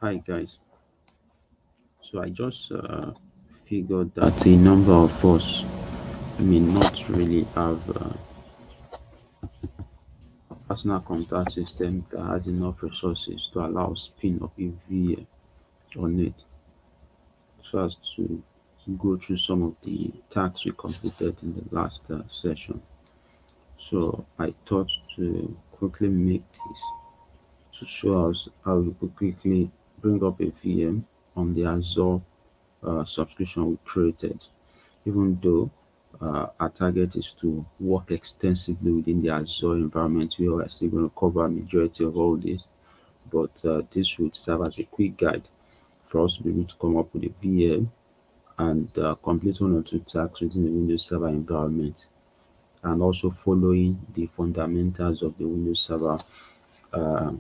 Hi guys. So I just figured that a number of us may not really have a personal computer system that has enough resources to allow spin up a VM on it, so as to go through some of the tasks we completed in the last session. So I thought to quickly make this to show us how we could quickly bring up a VM on the Azure subscription we created, even though our target is to work extensively within the Azure environment. We are still going to cover a majority of all this, but this would serve as a quick guide for us to be able to come up with a VM and complete one or two tasks within the Windows Server environment, and also following the fundamentals of the Windows Server uh,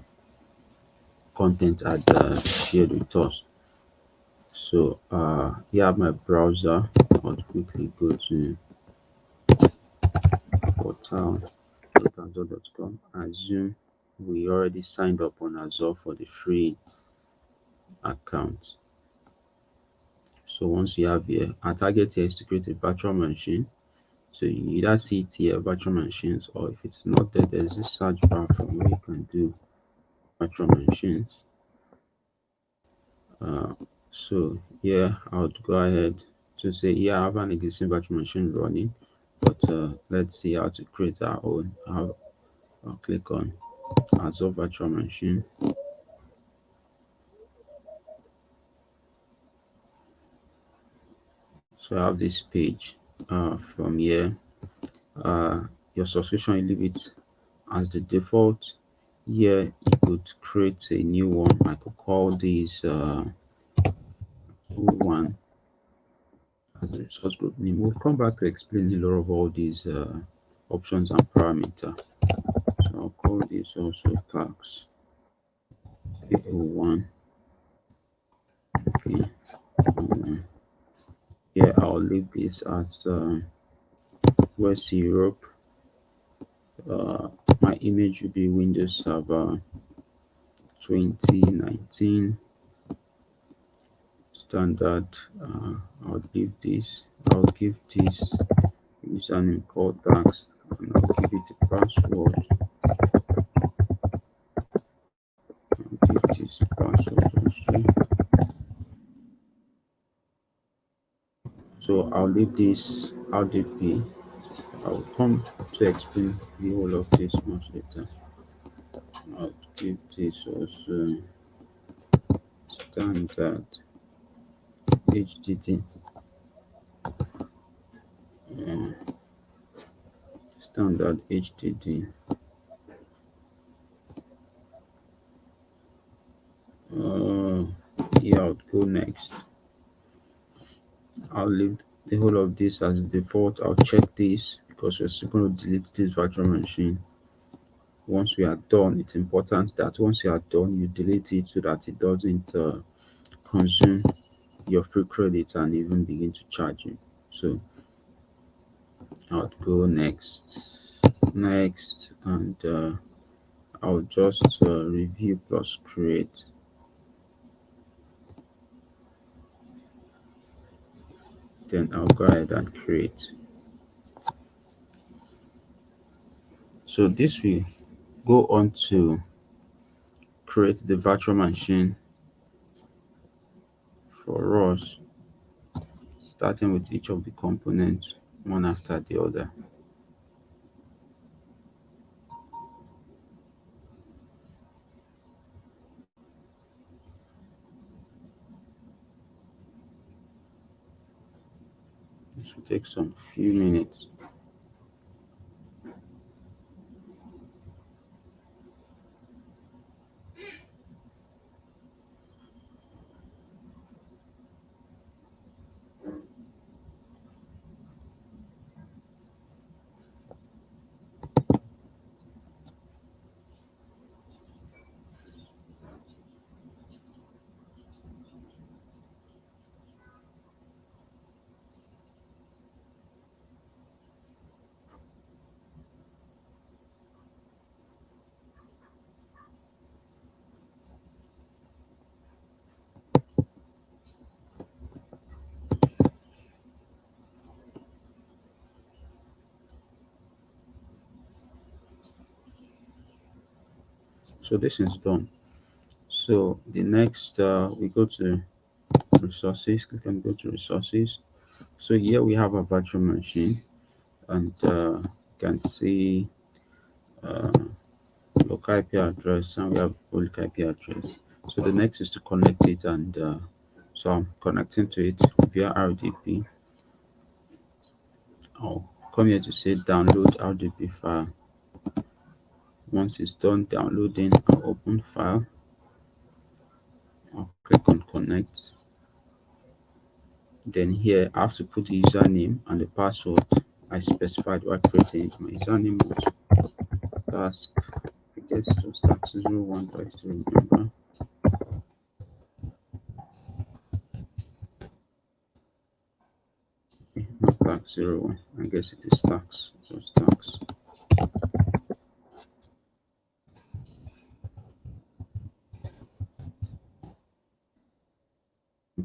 content at shared with us. So here I have my browser. I'll quickly go to portal.azure.com. Assume we already signed up on Azure for the free account. So once you have here, our target here is to create a virtual machine. So you either see it here, virtual machines, or if it's not there, there's this search bar from where you can do virtual machines. Uh, so here I would go ahead to say, yeah, I have an existing virtual machine running, but let's see how to create our own. I'll click on Azure virtual machine. So I have this page. From here, your subscription, you leave it as the default. Here you could create a new one. I could call this one as a source group name. We'll come back to explain a lot of all these options and parameter. So I'll call this also tax 301. Okay. Here I'll leave this as West Europe. My image will be Windows Server 2019 standard. I'll give this. I'll give this username called tax, and I'll give it a password. I'll give this password also. So I'll leave this RDP. I'll come to explain the whole of this much later. I'll give this also standard HDD. Standard HDD. Yeah, I'll go next. I'll leave the whole of this as default. I'll check this because we're still going to delete this virtual machine. Once we are done, it's important that once you are done, you delete it so that it doesn't consume your free credit and even begin to charge you. So I'll go next, and I'll just review plus create. Then I'll go ahead and create. So this will go on to create the virtual machine for us, starting with each of the components one after the other. This will take some few minutes. So this is done. So the next, we go to resources. Click on go to resources. So here we have a virtual machine, and you can see uh, local IP address, and we have public IP address. So the next is to connect it, and so I'm connecting to it via RDP. I'll come here to say download RDP file. Once it's done downloading, I'll open file. I'll click on connect. Then here I have to put the username and the password I specified while creating it. My username was task. I guess it was task 01, do I still remember? Not tax 01. I guess it is tax. It was tax.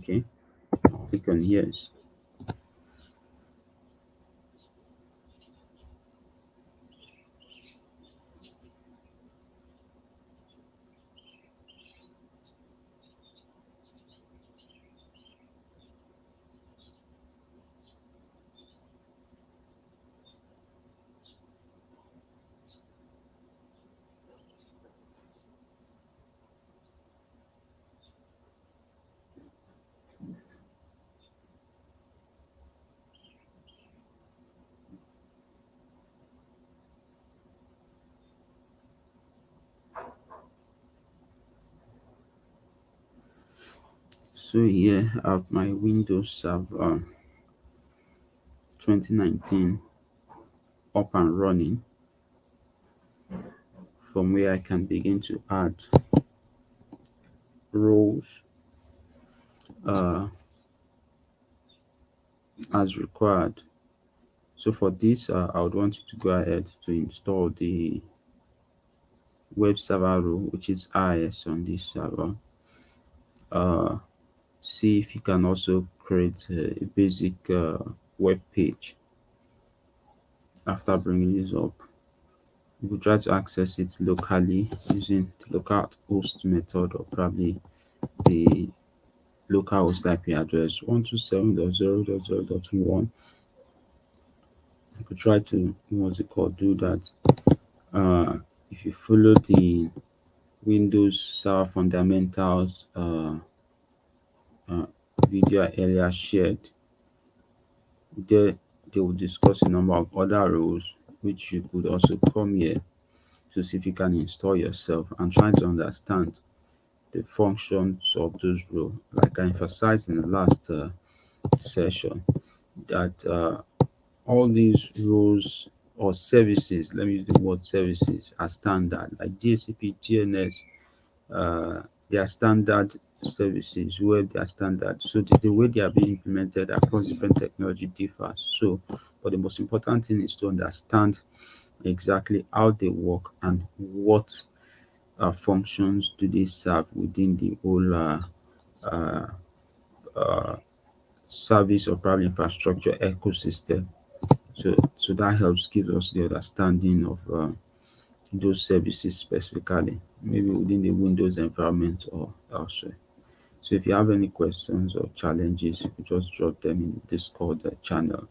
Okay. Click on yes. So here I have my Windows Server 2019 up and running, from where I can begin to add roles uh, as required. So for this, I would want you to go ahead to install the web server role, which is IIS on this server. Uh, See if you can also create a basic web page after bringing this up. You could try to access it locally using the local host method, or probably the local host IP address 127.0.0.1. You could try to, what's it called, do that. If you follow the Windows Server Fundamentals uh, video I earlier shared, there they will discuss a number of other roles which you could also come here to see if you can install yourself and try to understand the functions of those roles. Like I emphasized in the last session, that all these roles or services, let me use the word services, are standard, like DHCP, DNS, they are standard services where they are standard. So the way they are being implemented across different technology differs. So, but the most important thing is to understand exactly how they work and what functions do they serve within the whole uh, uh, service or probably infrastructure ecosystem. So that helps give us the understanding of those services specifically, maybe within the Windows environment or elsewhere. So if you have any questions or challenges, you could just drop them in the Discord channel.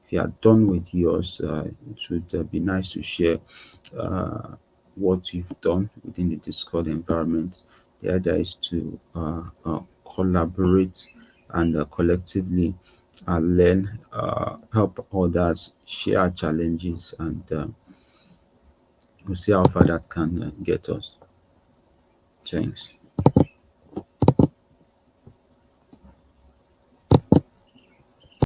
If you are done with yours, it would be nice to share uh, what you've done within the Discord environment. The idea is to collaborate and collectively learn, help others, share challenges, and we'll see how far that can get us. Thanks.